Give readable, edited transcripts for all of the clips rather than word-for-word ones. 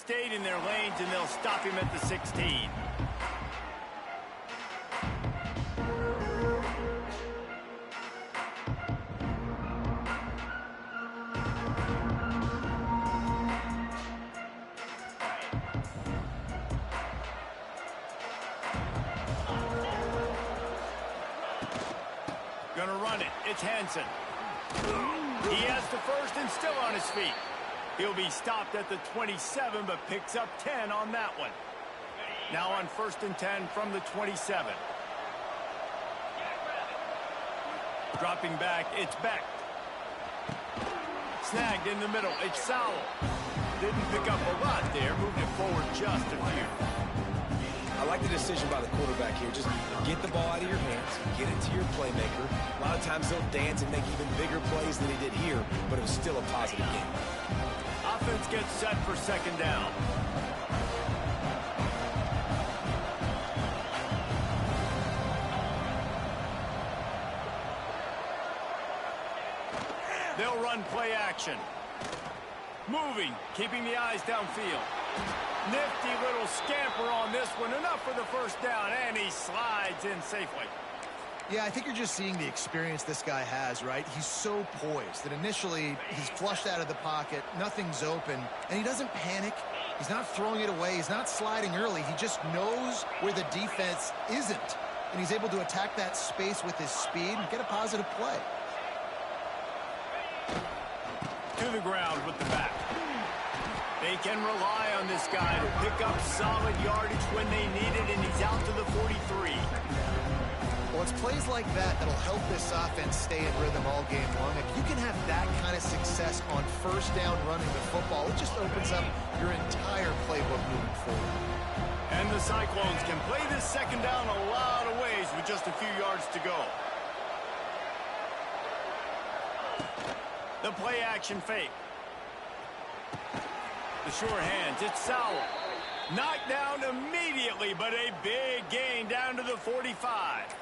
stayed in their lanes, and they'll stop him at the 16. Gonna run it. It's Hansen. He has the first and still on his feet. He'll be stopped at the 27, but picks up 10 on that one. Now on 1st and 10 from the 27. Dropping back, it's Beck. Snagged in the middle, it's Sowell. Didn't pick up a lot there, moved it forward just a few. I like the decision by the quarterback here. Just get the ball out of your hands, get it to your playmaker. A lot of times they'll dance and make even bigger plays than he did here, but it was still a positive game. Offense gets set for 2nd down. They'll run play action. Moving, keeping the eyes downfield. Nifty little scamper on this one. Enough for the 1st down, and he slides in safely. Yeah, I think you're just seeing the experience this guy has, right? He's so poised that initially he's flushed out of the pocket, nothing's open, and he doesn't panic. He's not throwing it away. He's not sliding early. He just knows where the defense isn't, and he's able to attack that space with his speed and get a positive play. To the ground with the back. They can rely on this guy to pick up solid yardage when they need it, and he's out to the 43. Well, it's plays like that that'll help this offense stay in rhythm all game long. If you can have that kind of success on 1st down running the football, it just opens up your entire playbook moving forward. And the Cyclones can play this 2nd down a lot of ways with just a few yards to go. The play action fake. The sure hands, it's Sowell. Knocked down immediately, but a big gain down to the 45.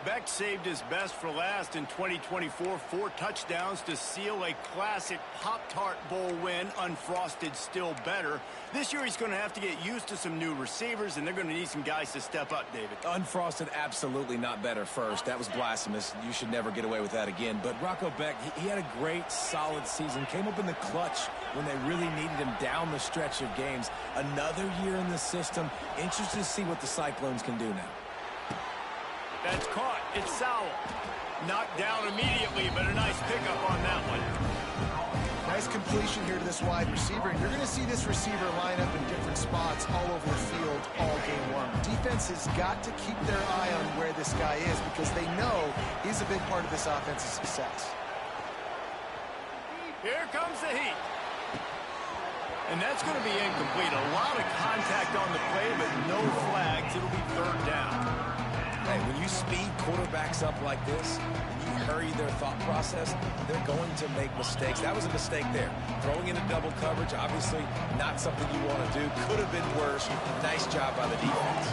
Beck saved his best for last in 2024. 4 touchdowns to seal a classic Pop-Tart Bowl win. Unfrosted, still better. This year he's going to have to get used to some new receivers, and they're going to need some guys to step up, David. Unfrosted, absolutely not better first. That was blasphemous. You should never get away with that again. But Rocco Beck, he had a great, solid season. Came up in the clutch when they really needed him down the stretch of games. Another year in the system. Interested to see what the Cyclones can do now. That's caught. It's Sowell. Knocked down immediately, but a nice pickup on that one. Nice completion here to this wide receiver. You're going to see this receiver line up in different spots all over the field all game long. Defense has got to keep their eye on where this guy is because they know he's a big part of this offense's success. Here comes the heat. And that's going to be incomplete. A lot of contact on the play, but no flags. It'll be 3rd down. Hey, when you speed quarterbacks up like this, and you hurry their thought process, they're going to make mistakes. That was a mistake there. Throwing into double coverage, obviously not something you want to do. Could have been worse. Nice job by the defense.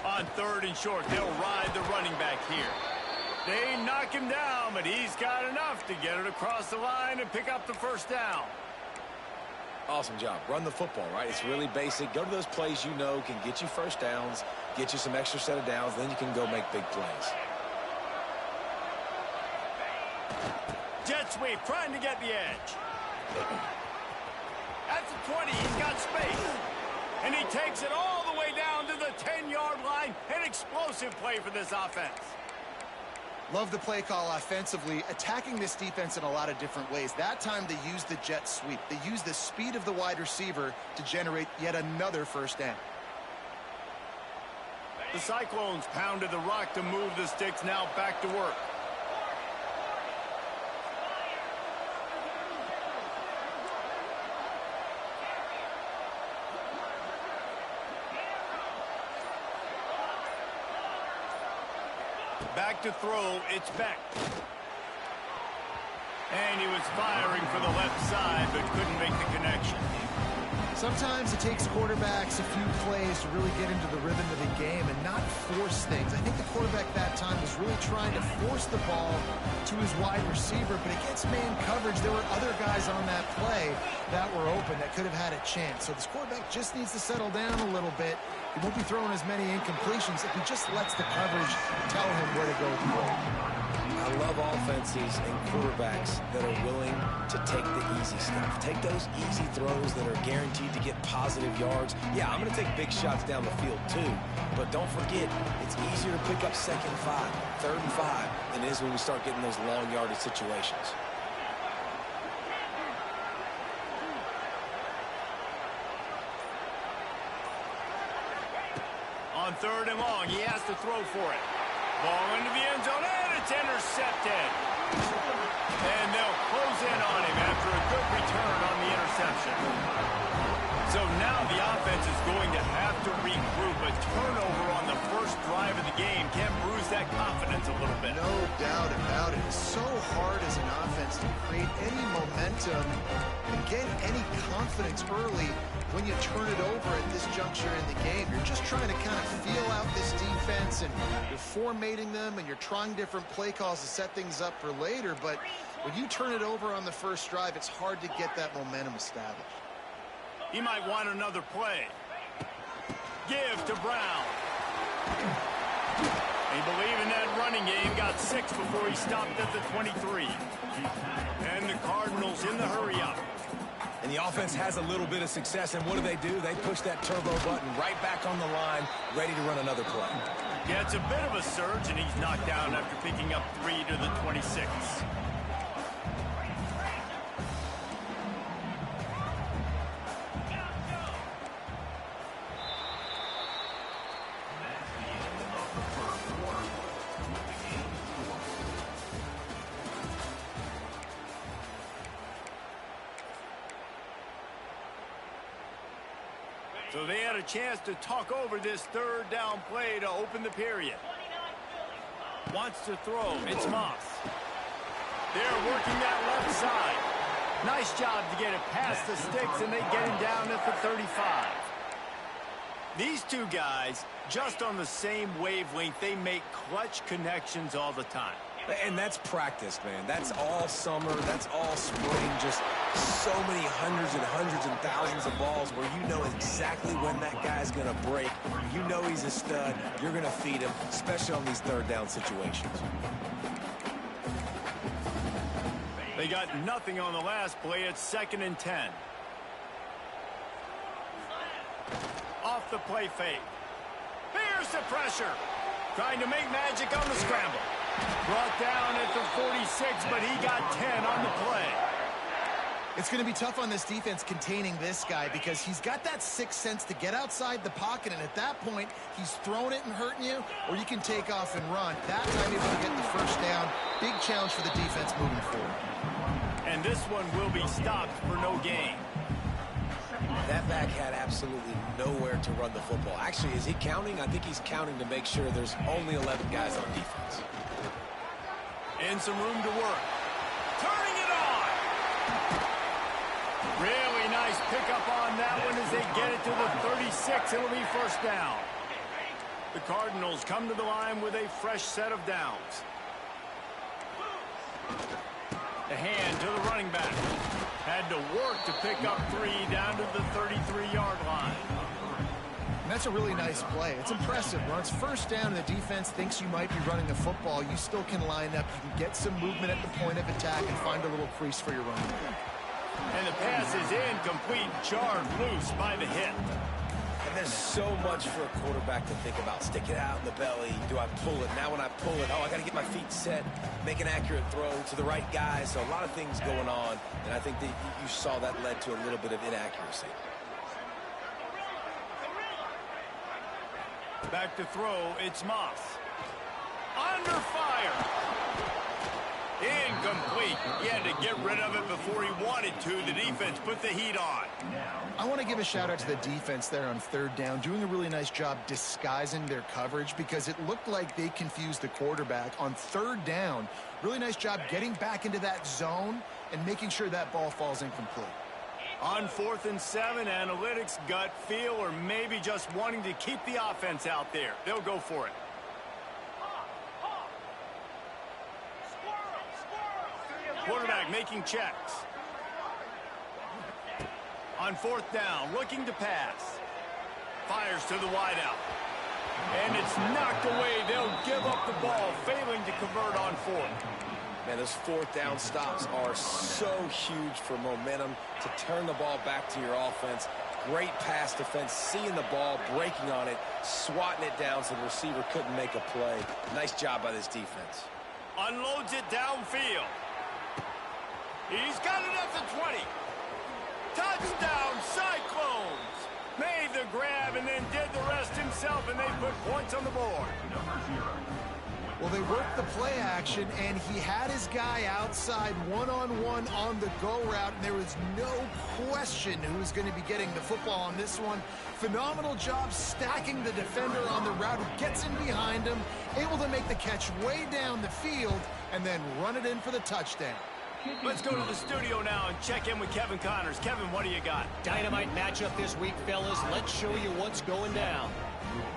On 3rd and short, they'll ride the running back here. They knock him down, but he's got enough to get it across the line and pick up the 1st down. Awesome job. Run the football, right? It's really basic. Go to those plays you know can get you 1st downs, get you some extra set of downs, then you can go make big plays. Jet sweep, trying to get the edge. At the 20, he's got space. And he takes it all the way down to the 10-yard line. An explosive play for this offense. Love the play call offensively, attacking this defense in a lot of different ways. That time they used the jet sweep. They used the speed of the wide receiver to generate yet another 1st down. The Cyclones pounded the rock to move the sticks, now back to work. Back to throw, it's Beck. And he was firing for the left side, but couldn't make the connection. Sometimes it takes quarterbacks a few plays to really get into the rhythm of the game and not force things. I think the quarterback that time was really trying to force the ball to his wide receiver, but against man coverage, there were other guys on that play that were open that could have had a chance. So this quarterback just needs to settle down a little bit. He won't be throwing as many incompletions if he just lets the coverage tell him where to go through. I love offenses and quarterbacks that are willing to take the easy stuff. Take those easy throws that are guaranteed to get positive yards. Yeah, I'm going to take big shots down the field too, but don't forget, it's easier to pick up 2nd and 5, 3rd and 5 than it is when we start getting those long yardage situations. On 3rd and long, he has to throw for it. Ball into the end zone, and it's intercepted. And they'll close in on him after a good return on the interception. So now the offense is going to have to regroup. A turnover on the first drive of the game can bruise that confidence a little bit. No doubt about it. It's so hard as an offense to create any momentum and get any confidence early when you turn it over at this juncture in the game. You're just trying to kind of feel out this defense, and you're formatting them, and you're trying different play calls to set things up for later. But when you turn it over on the first drive, it's hard to get that momentum established. He might want another play. Give to Brown. He believed in that running game, got 6 before he stopped at the 23. And the Cardinals in the hurry up. And the offense has a little bit of success, and what do? They push that turbo button right back on the line, ready to run another play. Yeah, it's a bit of a surge, and he's knocked down after picking up 3 to the 26. So they had a chance to talk over this 3rd down play to open the period. Wants to throw. It's Moss. They're working that left side. Nice job to get it past the sticks, and they get him down at the 35. These two guys, just on the same wavelength, they make clutch connections all the time. And that's practice, man. That's all summer. That's all spring. Just so many hundreds and thousands of balls where you know exactly when that guy's going to break. You know he's a stud. You're going to feed him, especially on these 3rd down situations. They got nothing on the last play. It's 2nd and 10. Off the play fake. Here's the pressure. Trying to make magic on the scramble. Brought down at the 46, but he got 10 on the play. It's going to be tough on this defense containing this guy because he's got that 6th sense to get outside the pocket, and at that point, he's throwing it and hurting you, or you can take off and run. That time, able to get the 1st down. Big challenge for the defense moving forward. And this one will be stopped for no gain. That back had absolutely nowhere to run the football. Actually, is he counting? I think he's counting to make sure there's only 11 guys on defense. And some room to work. Turning it on. Really nice pickup on that one as they get it to the 36. It'll be 1st down. The Cardinals come to the line with a fresh set of downs. The hand to the running back. Had to work to pick up 3 down to the 33-yard line. And that's a really nice play. It's impressive. When it's 1st down and the defense thinks you might be running the football, you still can line up. You can get some movement at the point of attack and find a little crease for your running back. And the pass is incomplete, jarred loose by the hit. And there's so much for a quarterback to think about. Stick it out in the belly. Do I pull it? Now when I pull it, I got to get my feet set, make an accurate throw to the right guy. So a lot of things going on, and I think that you saw that led to a little bit of inaccuracy. Back to throw, it's Moss. Under fire. Incomplete. He had to get rid of it before he wanted to. The defense put the heat on. I want to give a shout out to the defense there on 3rd down, doing a really nice job disguising their coverage because it looked like they confused the quarterback on 3rd down. Really nice job getting back into that zone and making sure that ball falls incomplete. On 4th and 7, analytics, gut feel, or maybe just wanting to keep the offense out there. They'll go for it. Quarterback making checks. On 4th down, looking to pass. Fires to the wideout. And it's knocked away. They'll give up the ball, failing to convert on 4th. Man, those 4th down stops are so huge for momentum to turn the ball back to your offense. Great pass defense, seeing the ball, breaking on it, swatting it down so the receiver couldn't make a play. Nice job by this defense. Unloads it downfield. He's got it at the 20. Touchdown, Cyclones! Made the grab and then did the rest himself, and they put points on the board. Well, they worked the play action, and he had his guy outside one-on-one on the go route, and there was no question who was going to be getting the football on this one. Phenomenal job stacking the defender on the route, who gets in behind him, able to make the catch way down the field, and then run it in for the touchdown. Let's go to the studio now and check in with Kevin Connors. Kevin, what do you got? Dynamite matchup this week, fellas. Let's show you what's going down.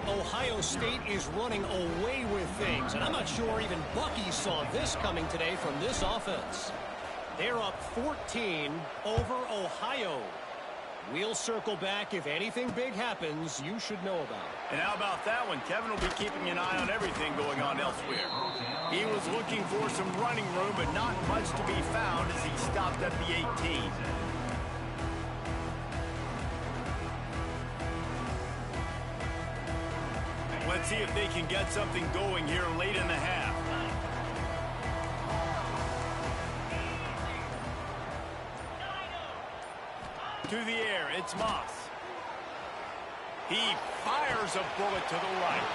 Ohio State is running away with things, and I'm not sure even Bucky saw this coming today from this offense. They're up 14 over Ohio. We'll circle back. If anything big happens, you should know about it. And how about that one? Kevin will be keeping an eye on everything going on elsewhere. He was looking for some running room, but not much to be found as he stopped at the 18. Let's see if they can get something going here late in the half. To the air, it's Moss. He fires a bullet to the right.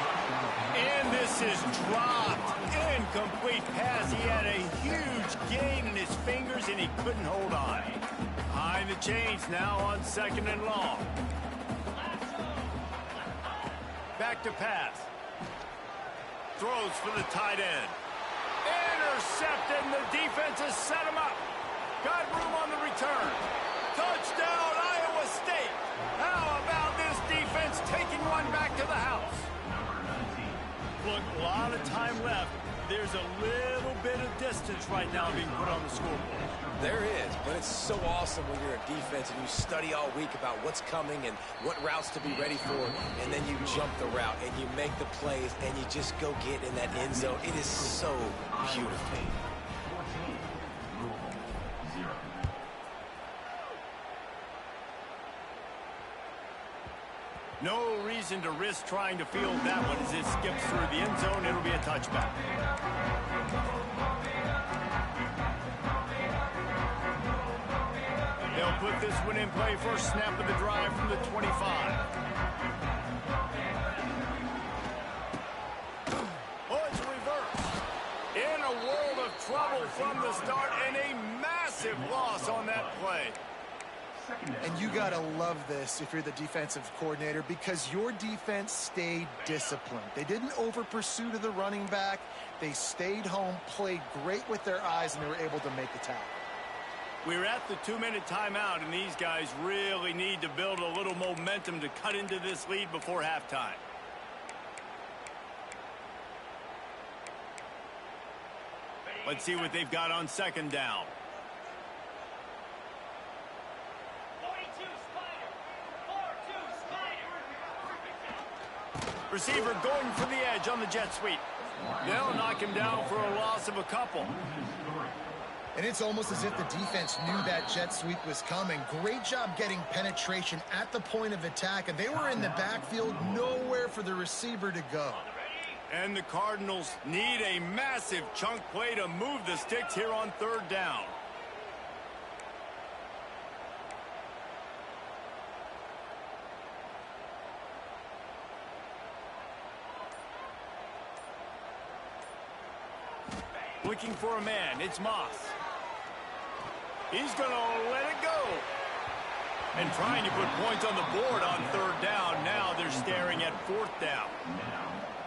And this is dropped. Incomplete pass. He had a huge gain in his fingers, and he couldn't hold on. Behind the chains now on 2nd and long. Back to pass. Throws for the tight end. Intercepted, and the defense has set him up. Got room on the return. Touchdown, Iowa State. How about this defense taking one back to the house? Look, a lot of time left. There's a little bit of distance right now being put on the scoreboard. There is, but it's so awesome when you're a defense and you study all week about what's coming and what routes to be ready for, and then you jump the route and you make the plays and you just go get in that end zone. It is so beautiful. No reason to risk trying to field that one as it skips through the end zone. It'll be a touchback. They'll put this one in play. First snap of the drive from the 25. Oh, it's reversed. In a world of trouble from the start, and a massive loss on that play. And you got to love this if you're the defensive coordinator, because your defense stayed disciplined. They didn't over-pursue to the running back. They stayed home, played great with their eyes, and they were able to make the tackle. We're at the 2-minute timeout, and these guys really need to build a little momentum to cut into this lead before halftime. Let's see what they've got on 2nd down. Receiver going for the edge on the jet sweep. They'll knock him down for a loss of a couple. And it's almost as if the defense knew that jet sweep was coming. Great job getting penetration at the point of attack, and they were in the backfield, nowhere for the receiver to go. And the Cardinals need a massive chunk play to move the sticks here on 3rd down. Looking for a man. It's Moss. He's going to let it go. And trying to put points on the board on 3rd down. Now they're staring at 4th down.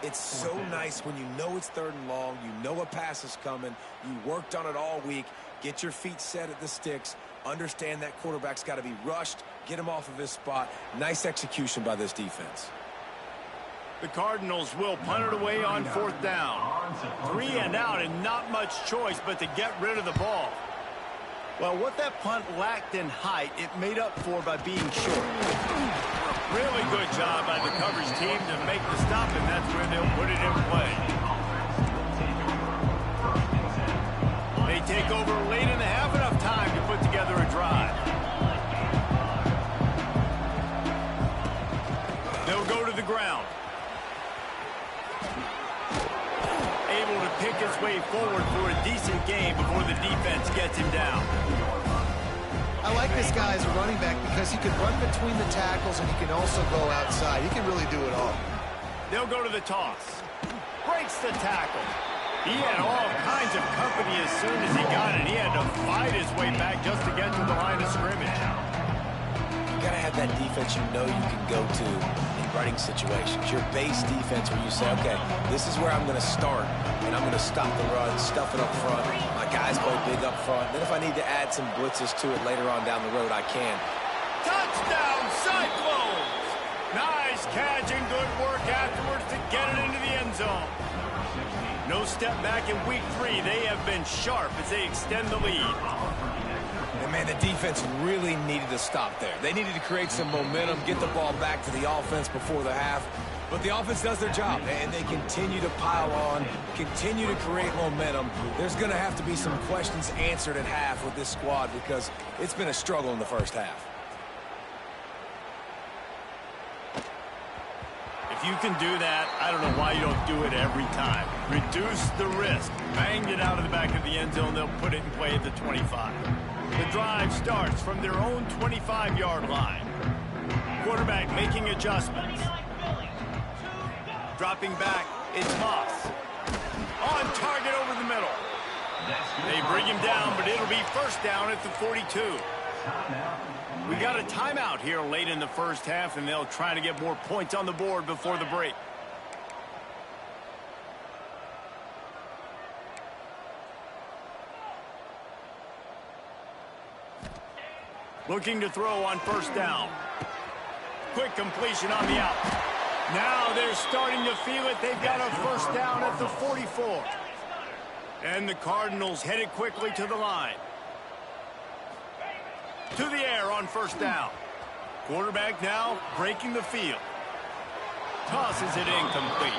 It's so nice when you know it's 3rd and long, you know a pass is coming, you worked on it all week, get your feet set at the sticks, understand that quarterback's got to be rushed, get him off of his spot. Nice execution by this defense. The Cardinals will punt it away on 4th down. 3 and out, and not much choice but to get rid of the ball. Well, what that punt lacked in height, it made up for by being short. Really good job by the coverage team to make the stop, and that's where they'll put it in play. They take over late in the half, enough time to put together a drive. They'll go to the ground. Able to pick his way forward for a decent game before the defense gets him down. I like this guy as a running back because he can run between the tackles and he can also go outside. He can really do it all. They'll go to the toss. Breaks the tackle. He had all kinds of company as soon as he got it. He had to fight his way back just to get to the line of scrimmage. You got to have that defense you know you can go to in running situations. Your base defense where you say, okay, this is where I'm going to start, and I'm going to stop the run, stuff it up front. My guys play big up front. Then if I need to add some blitzes to it later on down the road, I can. Touchdown, Cyclones! Nice catch and good work afterwards to get it into the end zone. No step back in week 3. They have been sharp as they extend the lead. And, man, the defense really needed to stop there. They needed to create some momentum, get the ball back to the offense before the half. But the offense does their job, and they continue to pile on, continue to create momentum. There's going to have to be some questions answered at half with this squad because it's been a struggle in the first half. If you can do that, I don't know why you don't do it every time. Reduce the risk. Banged it out of the back of the end zone. They'll put it in play at the 25. The drive starts from their own 25-yard line. Quarterback making adjustments. Dropping back, it's Moss. On target over the middle. They bring him down, but it'll be first down at the 42. We got a timeout here late in the first half, and they'll try to get more points on the board before the break. Looking to throw on first down. Quick completion on the out. Now they're starting to feel it. They've got a first down at the 44. And the Cardinals headed quickly to the line. To the air on first down. Quarterback now breaking the field. Tosses it incomplete.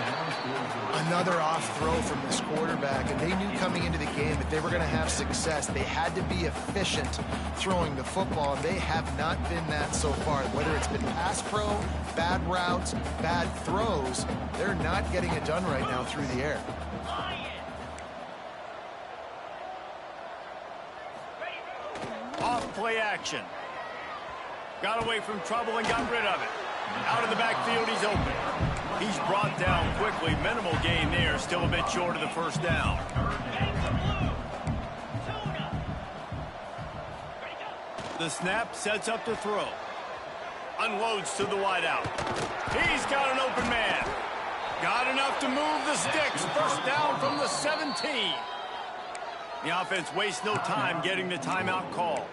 Another off throw from this quarterback, and they knew coming into the game that they were going to have success. They had to be efficient throwing the football, and they have not been that so far. Whether it's been pass pro, bad routes, bad throws, they're not getting it done right now through the air. Off play action. Got away from trouble and got rid of it. Out of the backfield, he's open. He's brought down quickly. Minimal gain there. Still a bit short of the first down. The snap sets up to throw. Unloads to the wideout. He's got an open man. Got enough to move the sticks. First down from the 17. The offense wastes no time getting the timeout called.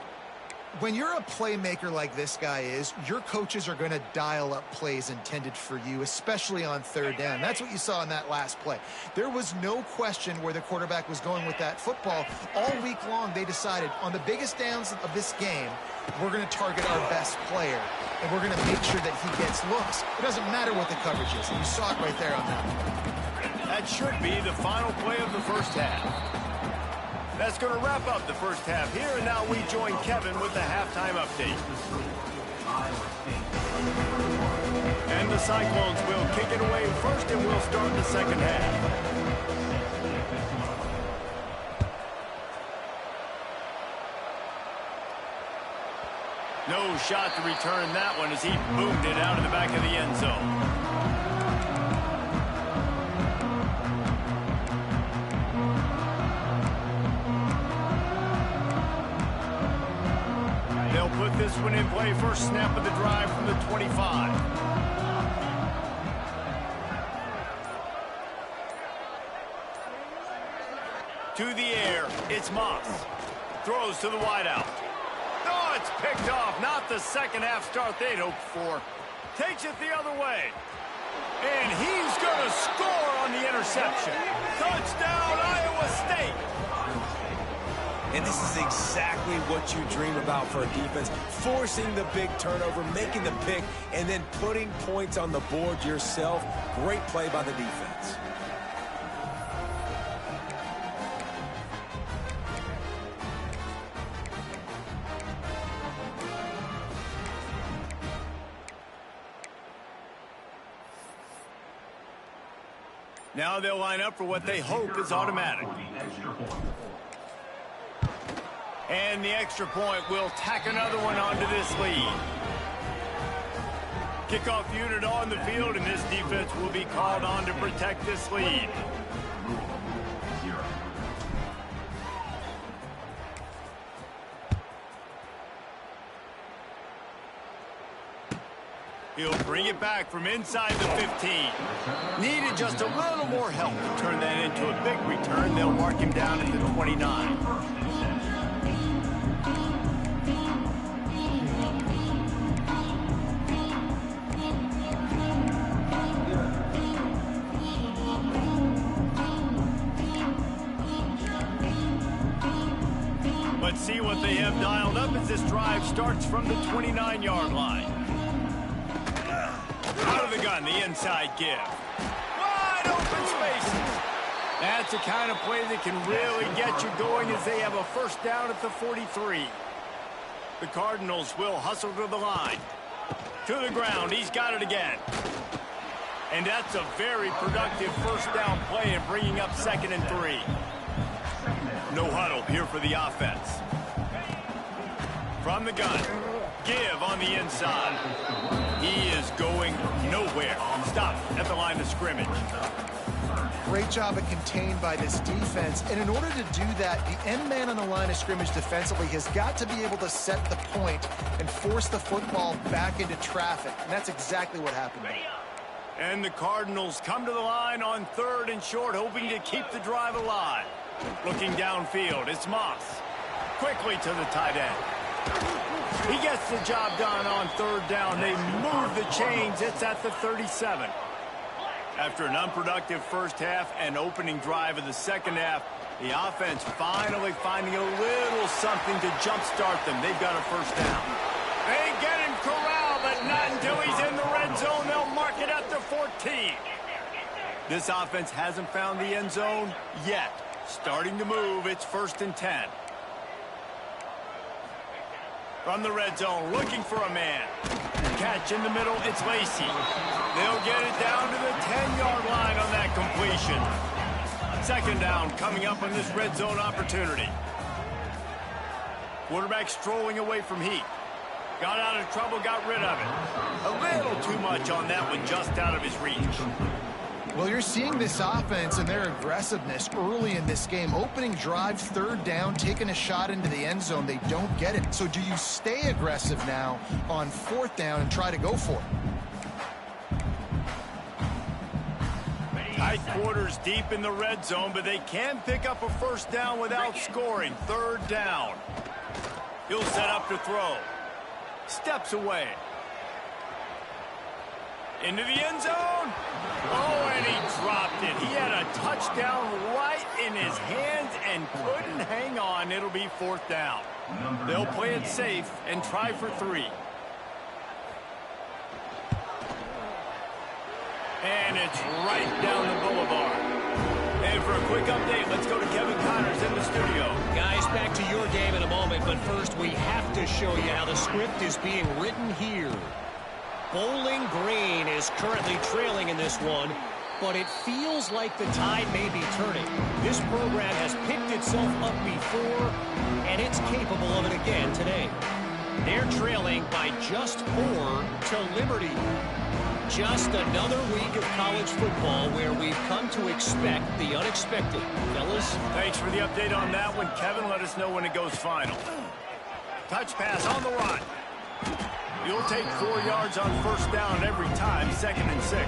When you're a playmaker like this guy is, your coaches are going to dial up plays intended for you, especially on third down. That's what you saw in that last play. There was no question where the quarterback was going with that football. All week long, they decided on the biggest downs of this game, we're going to target our best player, and we're going to make sure that he gets looks. It doesn't matter what the coverage is, and you saw it right there on that one. That should be the final play of the first half. That's going to wrap up the first half here, and now we join Kevin with the halftime update. And the Cyclones will kick it away first, and we'll start the second half. No shot to return that one as he boomed it out of the back of the end zone. They'll put this one in play. First snap of the drive from the 25. To the air, it's Moss. Throws to the wideout. The It's picked off. Not the second half start they'd hoped for. Takes it the other way. And he's going to score on the interception. Touchdown, Iowa State. And this is exactly what you dream about for a defense. Forcing the big turnover, making the pick, and then putting points on the board yourself. Great play by the defense. Now they'll line up for what they hope is automatic. And the extra point will tack another one onto this lead. Kickoff unit on the field, and this defense will be called on to protect this lead. He'll bring it back from inside the 15. Needed just a little more help to turn that into a big return. They'll mark him down at the 29. Let's see what they have dialed up as this drive starts from the 29-yard line. Out of the gun, the inside give. Wide open spaces. That's the kind of play that can really get you going as they have a first down at the 43. The Cardinals will hustle to the line. To the ground, he's got it again. And that's a very productive first down play in bringing up 2nd and 3. No huddle here for the offense. From the gun, give on the inside. He is going nowhere. Stop at the line of scrimmage. Great job of contained by this defense. And in order to do that, the end man on the line of scrimmage defensively has got to be able to set the point and force the football back into traffic. And that's exactly what happened there. And the Cardinals come to the line on 3rd and short, hoping to keep the drive alive. Looking downfield, it's Moss. Quickly to the tight end. He gets the job done on 3rd down. They move the chains. It's at the 37. After an unproductive first half and opening drive of the second half, the offense finally finding a little something to jumpstart them. They've got a first down. They get him corralled, but not until he's in the red zone. They'll mark it at the 14. This offense hasn't found the end zone yet. Starting to move. It's 1st and 10. From the red zone, looking for a man. Catch in the middle, it's Lacy. They'll get it down to the 10-yard line on that completion. 2nd down coming up on this red zone opportunity. Quarterback strolling away from heat. Got out of trouble, got rid of it. A little too much on that one, just out of his reach. Well, you're seeing this offense and their aggressiveness early in this game. Opening drive, 3rd down, taking a shot into the end zone. They don't get it. So do you stay aggressive now on 4th down and try to go for it? Tight quarters deep in the red zone, but they can pick up a first down without scoring. 3rd down. He'll set up to throw. Steps away. Into the end zone. Oh, and he dropped it. He had a touchdown right in his hands and couldn't hang on. It'll be 4th down. They'll play it safe and try for 3. And it's right down the boulevard. And for a quick update, let's go to Kevin Connors in the studio. Guys, back to your game in a moment, but first we have to show you how the script is being written here. Bowling Green is currently trailing in this one, but it feels like the tide may be turning. This program has picked itself up before, and it's capable of it again today. They're trailing by just 4 to Liberty. Just another week of college football where we've come to expect the unexpected. Fellas? Thanks for the update on that one, Kevin. Let us know when it goes final. Touch pass on the run. You'll take 4 yards on first down every time, 2nd and 6.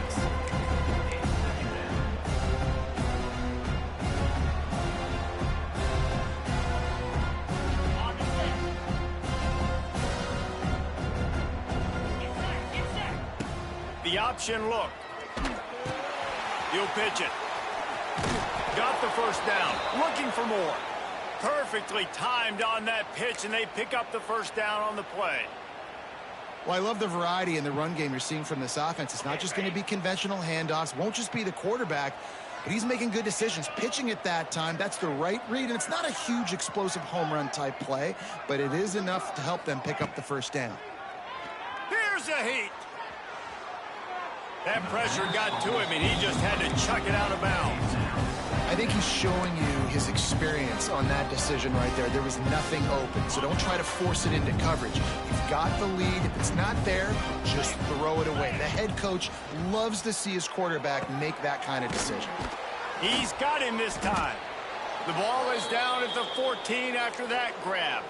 the option look. He'll pitch it. Got the first down. Looking for more. Perfectly timed on that pitch, and they pick up the first down on the play. Well, I love the variety in the run game you're seeing from this offense. It's not just going to be conventional handoffs. Won't just be the quarterback, but he's making good decisions. Pitching at that time, that's the right read, and it's not a huge explosive home run type play, but it is enough to help them pick up the first down. Here's a heat. That pressure got to him, and he just had to chuck it out of bounds. I think he's showing you his experience on that decision right there. There was nothing open, so don't try to force it into coverage. You've got the lead. If it's not there, just throw it away. The head coach loves to see his quarterback make that kind of decision. He's got him this time. The ball is down at the 14 after that grab.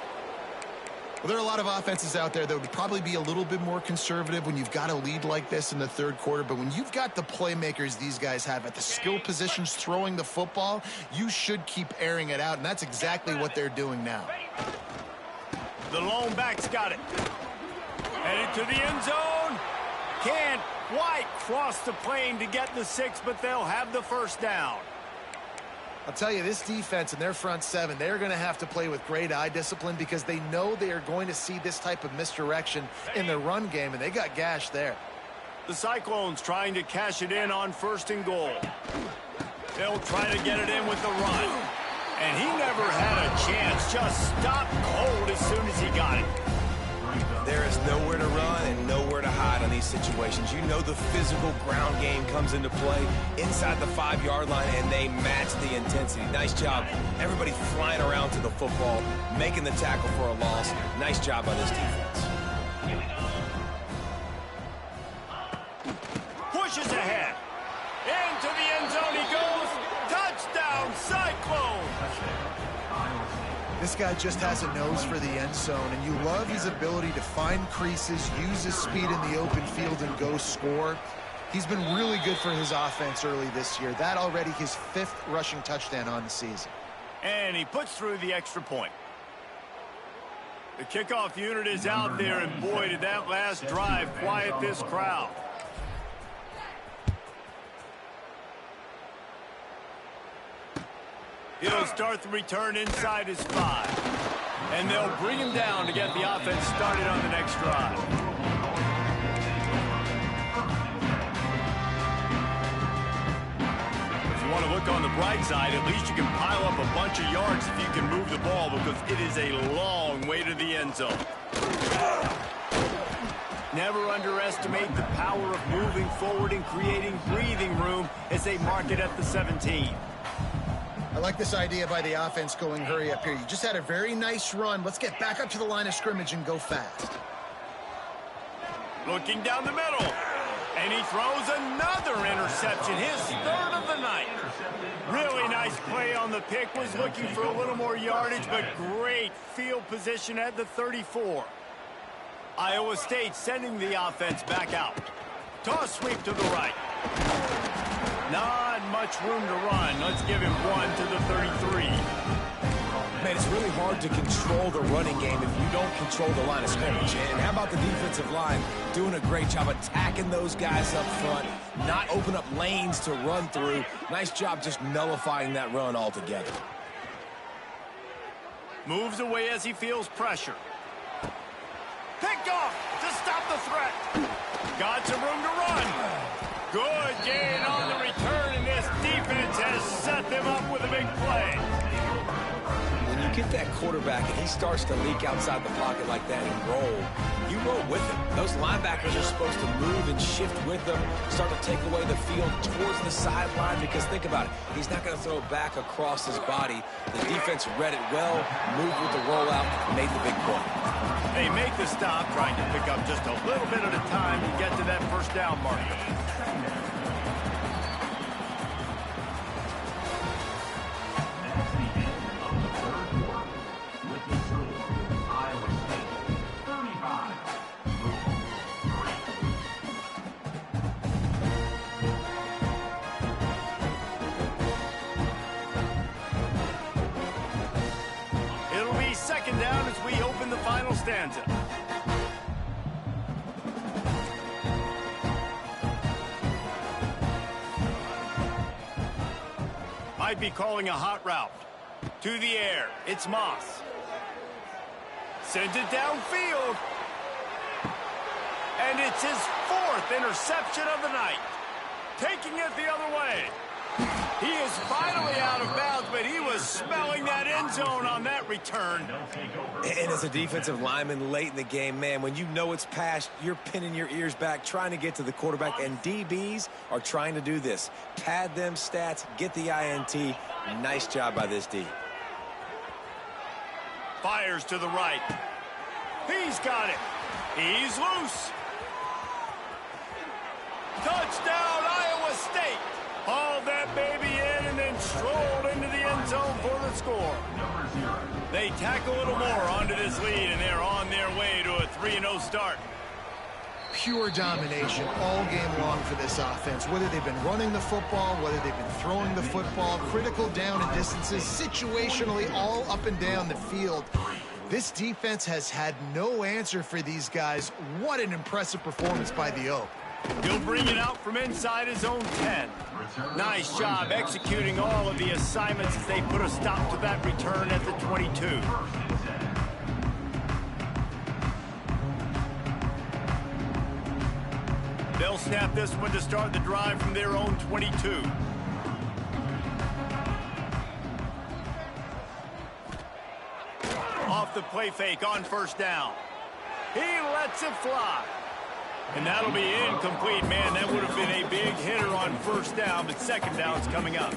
Well, there are a lot of offenses out there that would probably be a little bit more conservative when you've got a lead like this in the third quarter. But when you've got the playmakers these guys have at the skill positions throwing the football, you should keep airing it out. And that's exactly what they're doing now. The lone back's got it. Headed to the end zone. Can't quite cross the plane to get the 6, but they'll have the first down. I'll tell you, this defense and their front seven, they're going to have to play with great eye discipline because they know they are going to see this type of misdirection in their run game, and they got gashed there. The Cyclones trying to cash it in on 1st and goal. They'll try to get it in with the run. And he never had a chance. Just stopped cold as soon as he got it. There is nowhere to run and nowhere to hide on these situations. You know the physical ground game comes into play inside the 5-yard line, and they match the intensity. Nice job. Everybody flying around to the football, making the tackle for a loss. Nice job by this defense. Pushes ahead. Into the end zone he goes. Touchdown, Cyclone! This guy just has a nose for the end zone, and you love his ability to find creases, use his speed in the open field, and go score. He's been really good for his offense early this year. That already his 5th rushing touchdown on the season. And he puts through the extra point. The kickoff unit is out there, and boy, did that last drive quiet this crowd. He'll start the return inside his 5. And they'll bring him down to get the offense started on the next drive. If you want to look on the bright side, at least you can pile up a bunch of yards if you can move the ball, because it is a long way to the end zone. Never underestimate the power of moving forward and creating breathing room as they mark it at the 17. I like this idea by the offense going hurry up here. You just had a very nice run. Let's get back up to the line of scrimmage and go fast. Looking down the middle. And he throws another interception, his 3rd of the night. Really nice play on the pick. Was looking for a little more yardage, but great field position at the 34. Iowa State sending the offense back out. Toss sweep to the right. Not much room to run. Let's give him 1 to the 33. Man, it's really hard to control the running game if you don't control the line of scrimmage. And how about the defensive line doing a great job attacking those guys up front, not open up lanes to run through. Nice job just nullifying that run altogether. Moves away as he feels pressure. Picked off to stop the threat. Got some room to run. Good gain on the return, and this defense has set them up with a big play. When you get that quarterback and he starts to leak outside the pocket like that and roll, you roll with him. Those linebackers are supposed to move and shift with them, start to take away the field towards the sideline, because think about it, he's not going to throw it back across his body. The defense read it well, moved with the rollout, made the big play. They make the stop, trying to pick up just a little bit at a time to get to that first down marker. Second down as we open the final stanza. Might be calling a hot route. To the air. It's Moss. Sends it downfield. And it's his 4th interception of the night. Taking it the other way. He is finally out of bounds, but he was smelling that end zone on that return. And as a defensive lineman late in the game, man, when you know it's past, you're pinning your ears back, trying to get to the quarterback, and DBs are trying to do this. Pad them stats, get the INT. Nice job by this D. Fires to the right. He's got it. He's loose. Touchdown, Iowa State. Hauled that baby in and then strolled into the end zone for the score. They tack a little more onto this lead, and they're on their way to a 3-0 start. Pure domination all game long for this offense. Whether they've been running the football, whether they've been throwing the football, critical down and distances, situationally all up and down the field. This defense has had no answer for these guys. What an impressive performance by the Oak. He'll bring it out from inside his own 10. Nice job executing all of the assignments as they put a stop to that return at the 22. They'll snap this one to start the drive from their own 22. Off the play fake on first down. He lets it fly. And that'll be incomplete, man. That would have been a big hitter on first down, but second down's coming up.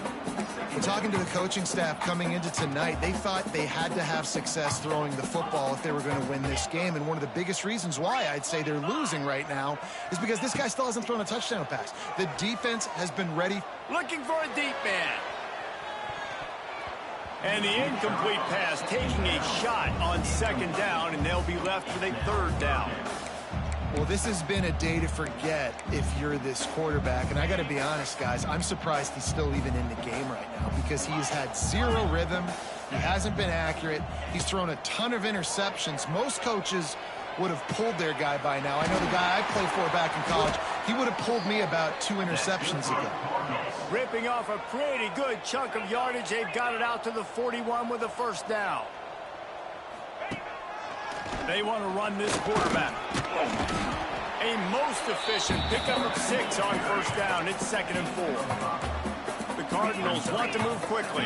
We're talking to the coaching staff coming into tonight. They thought they had to have success throwing the football if they were going to win this game. And one of the biggest reasons why I'd say they're losing right now is because this guy still hasn't thrown a touchdown pass. The defense has been ready. Looking for a deep man. And the incomplete pass taking a shot on second down, and they'll be left with a third down. Well, this has been a day to forget if you're this quarterback. And I got to be honest, guys, I'm surprised he's still even in the game right now because he has had zero rhythm. He hasn't been accurate. He's thrown a ton of interceptions. Most coaches would have pulled their guy by now. I know the guy I played for back in college, he would have pulled me about 2 interceptions ago. Ripping off a pretty good chunk of yardage. They've got it out to the 41 with a first down. They want to run this quarterback. A most efficient pickup of 6 on first down. It's 2nd and 4. The Cardinals want to move quickly.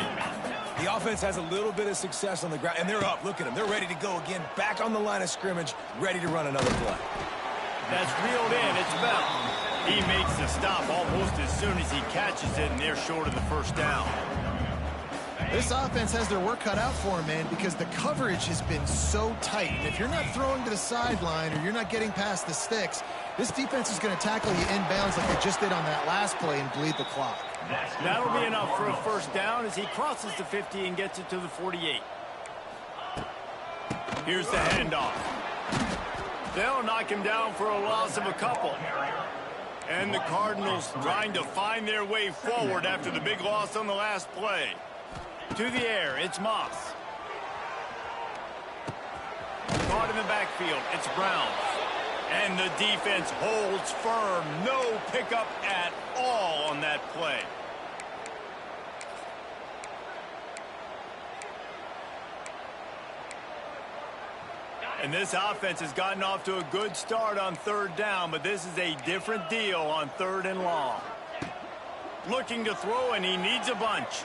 The offense has a little bit of success on the ground, and they're up. Look at them. They're ready to go again. Back on the line of scrimmage, ready to run another play. That's reeled in. It's Bell. He makes the stop almost as soon as he catches it, and they're short of the first down. This offense has their work cut out for them, man, because the coverage has been so tight. And if you're not throwing to the sideline or you're not getting past the sticks, this defense is going to tackle you inbounds like they just did on that last play and bleed the clock. That'll be enough for a first down as he crosses the 50 and gets it to the 48. Here's the handoff. They'll knock him down for a loss of a couple. And the Cardinals trying to find their way forward after the big loss on the last play. To the air, it's Moss. Caught in the backfield, it's Brown. And the defense holds firm. No pickup at all on that play. And this offense has gotten off to a good start on third down, but this is a different deal on 3rd and long. Looking to throw, and he needs a bunch.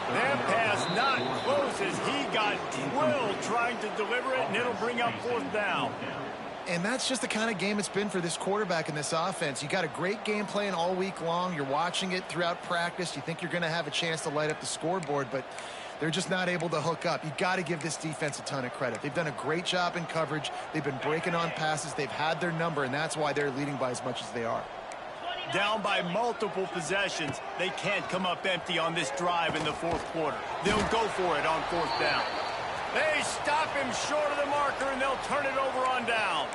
That pass not close as he got drilled trying to deliver it, and it'll bring up 4th down. And that's just the kind of game it's been for this quarterback in this offense. You got a great game plan all week long. You're watching it throughout practice. You think you're going to have a chance to light up the scoreboard, but they're just not able to hook up. You got to give this defense a ton of credit. They've done a great job in coverage. They've been breaking on passes. They've had their number, and that's why they're leading by as much as they are. Down by multiple possessions, they can't come up empty on this drive in the 4th quarter. They'll go for it on 4th down. They stop him short of the marker, and they'll turn it over on downs.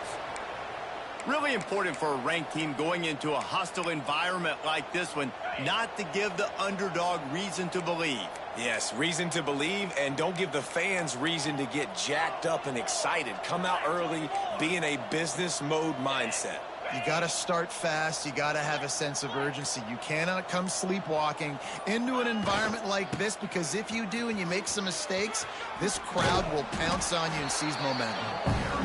Really important for a ranked team going into a hostile environment like this one, not to give the underdog reason to believe. Yes, reason to believe, and don't give the fans reason to get jacked up and excited. Come out early, be in a business mode mindset. You got to start fast. You got to have a sense of urgency. You cannot come sleepwalking into an environment like this, because if you do and you make some mistakes, this crowd will pounce on you and seize momentum.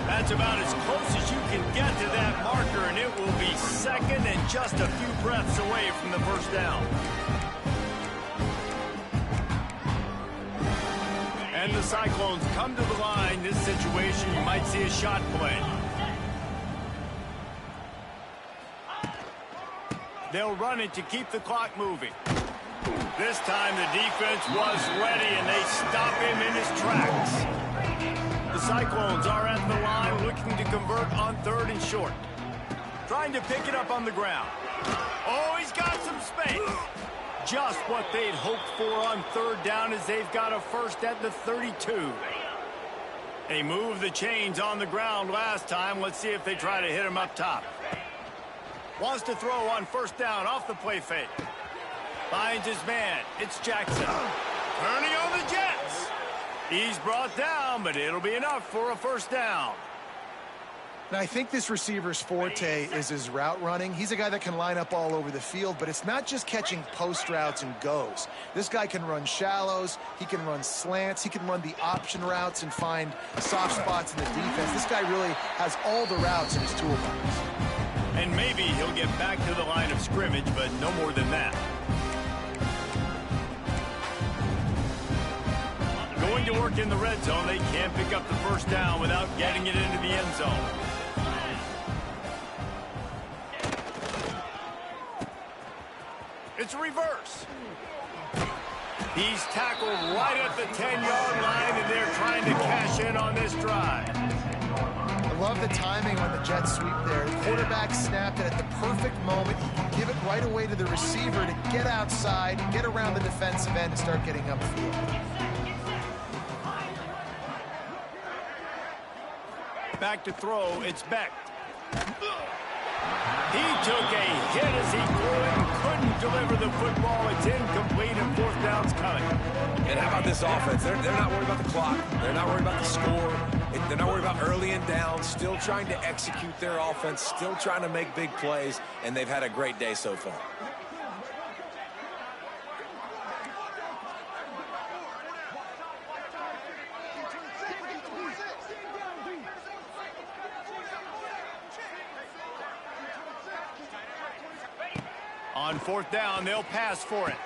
That's about as close as you can get to that marker, and it will be second and just a few breaths away from the first down. And the Cyclones come to the line. This situation, you might see a shot play. They'll run it to keep the clock moving. This time the defense was ready, and they stop him in his tracks. The Cyclones are at the line looking to convert on 3rd and short. Trying to pick it up on the ground. Oh, he's got some space. Just what they'd hoped for on 3rd down, as they've got a first at the 32. They moved the chains on the ground last time. Let's see if they try to hit him up top. Wants to throw on 1st down off the play fake. Finds his man. It's Jackson. Turning on the Jets. He's brought down, but it'll be enough for a 1st down. Now, I think this receiver's forte is his route running. He's a guy that can line up all over the field, but it's not just catching post routes and goes. This guy can run shallows, he can run slants, he can run the option routes and find soft spots in the defense. This guy really has all the routes in his toolbox. And maybe he'll get back to the line of scrimmage, but no more than that. Going to work in the red zone. They can't pick up the 1st down without getting it into the end zone. It's a reverse. He's tackled right at the 10-yard line, and they're trying to cash in on this drive. I love the timing on the jet sweep there. The quarterback snapped it at the perfect moment. He can give it right away to the receiver to get outside, get around the defensive end, and start getting upfield. Back to throw. It's Beck. He took a hit as he threw it and couldn't deliver the football. It's incomplete, and 4th down's coming. And how about this offense? They're not worried about the clock. They're not worried about the score. They're not worried about early and down. Still trying to execute their offense. Still trying to make big plays. And they've had a great day so far. On 4th down, they'll pass for it.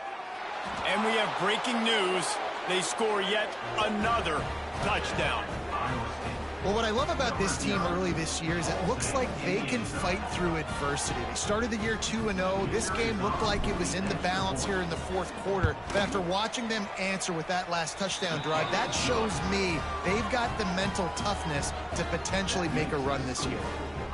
And we have breaking news. They score yet another touchdown. Well, what I love about this team early this year is it looks like they can fight through adversity. They started the year 2-0. This game looked like it was in the balance here in the 4th quarter. But after watching them answer with that last touchdown drive, that shows me they've got the mental toughness to potentially make a run this year.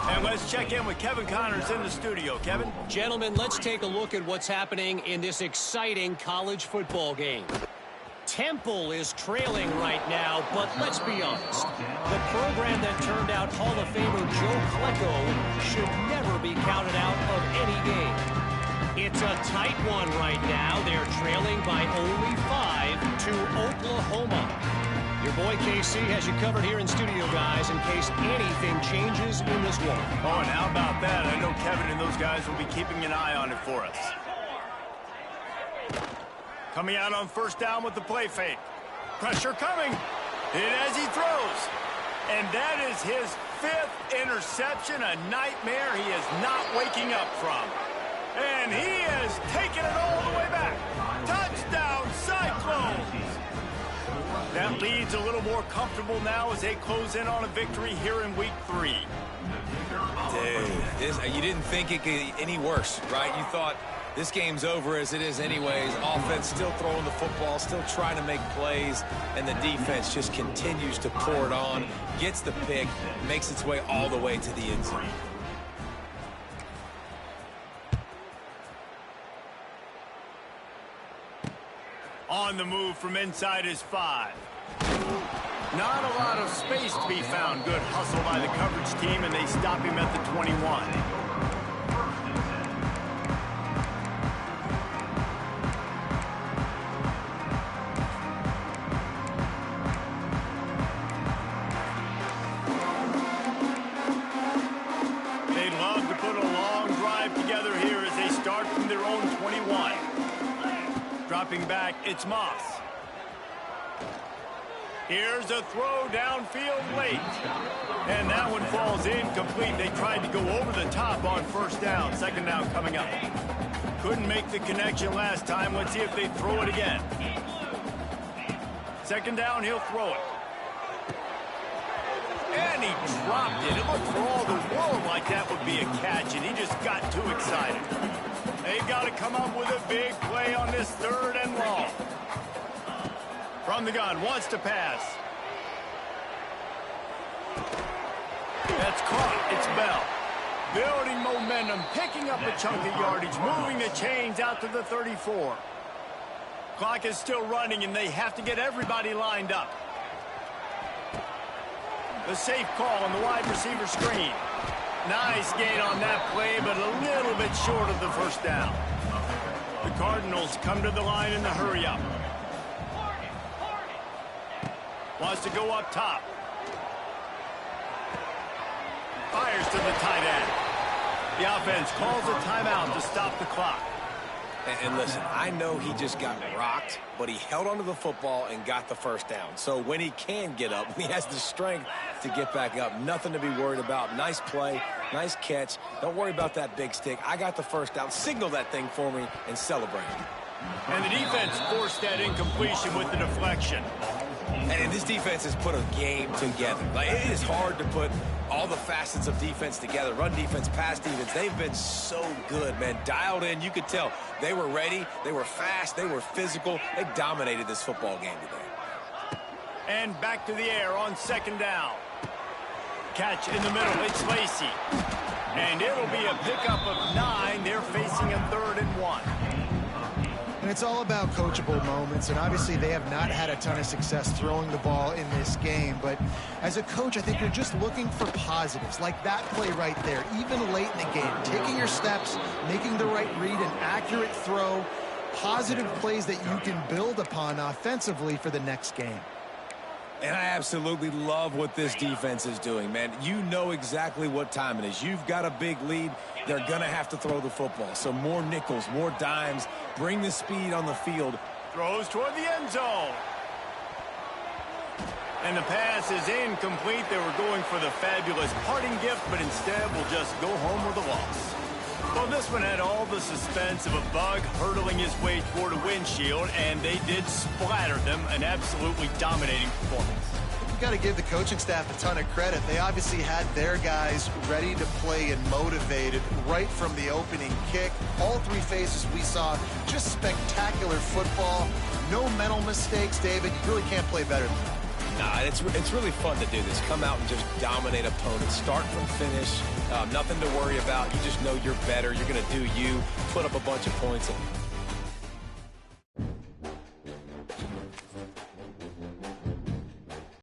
And let's check in with Kevin Connors in the studio. Kevin? Gentlemen, let's take a look at what's happening in this exciting college football game. Temple is trailing right now, but let's be honest. The program that turned out Hall of Famer Joe Klecko should never be counted out of any game. It's a tight one right now. They're trailing by only 5 to Oklahoma. Your boy KC has you covered here in studio, guys, in case anything changes in this one. Oh, and how about that? I know Kevin and those guys will be keeping an eye on it for us. Coming out on 1st down with the play fake. Pressure coming. And as he throws. And that is his 5th interception, a nightmare he is not waking up from. And he has taken it all the way back. Touchdown, Cyclones! That lead's a little more comfortable now as they close in on a victory here in week 3. You didn't think it could get any worse, right? You thought this game's over as it is anyways. Offense still throwing the football, still trying to make plays, and the defense just continues to pour it on, gets the pick, makes its way all the way to the end zone. On the move from inside his 5. Not a lot of space to be found. Good hustle by the coverage team, and they stop him at the 21. They'd love to put a Stepping back, it's Moss. Here's a throw downfield late. And that one falls incomplete. They tried to go over the top on first down. Second down coming up. Couldn't make the connection last time. Let's see if they throw it again. Second down, he'll throw it. And he dropped it. It looked for all the world like that would be a catch, and he just got too excited. They've got to come up with a big play on this third and long. From the gun, wants to pass. That's caught. It's Bell. Building momentum, picking up a chunk of yardage, moving the chains out to the 34. Clock is still running, and they have to get everybody lined up. The safe call on the wide receiver screen. Nice gain on that play, but a little bit short of the first down. The Cardinals come to the line in the hurry-up. Wants to go up top. Fires to the tight end. The offense calls a timeout to stop the clock. And listen, I know he just got rocked, but he held onto the football and got the first down. So when he can get up, when he has the strength to get back up, nothing to be worried about. Nice play, nice catch. Don't worry about that big stick. I got the first down. Signal that thing for me and celebrate. And the defense forced that incompletion with the deflection. And this defense has put a game together. Like, it is hard to put all the facets of defense together. Run defense, pass defense. They've been so good, man. Dialed in. You could tell they were ready. They were fast. They were physical. They dominated this football game today. And back to the air on second down. Catch in the middle. It's Lacy. And it'll be a pickup of 9. They're facing a 3rd and 1. And it's all about coachable moments, and obviously they have not had a ton of success throwing the ball in this game. But as a coach, I think you're just looking for positives, like that play right there, even late in the game. Taking your steps, making the right read, an accurate throw, positive plays that you can build upon offensively for the next game. And I absolutely love what this defense is doing, man. You know exactly what time it is. You've got a big lead. They're going to have to throw the football. So more nickels, more dimes. Bring the speed on the field. Throws toward the end zone. And the pass is incomplete. They were going for the fabulous parting gift, but instead will just go home with a loss. Well, this one had all the suspense of a bug hurtling his way toward a windshield, and they did splatter them. An absolutely dominating performance. You've got to give the coaching staff a ton of credit. They obviously had their guys ready to play and motivated right from the opening kick. All 3 phases we saw, just spectacular football. No mental mistakes, David. You really can't play better than that. Nah, it's really fun to do this. Come out and just dominate opponents. Start from finish. Nothing to worry about. You just know you're better. You're going to do you. Put up a bunch of points. And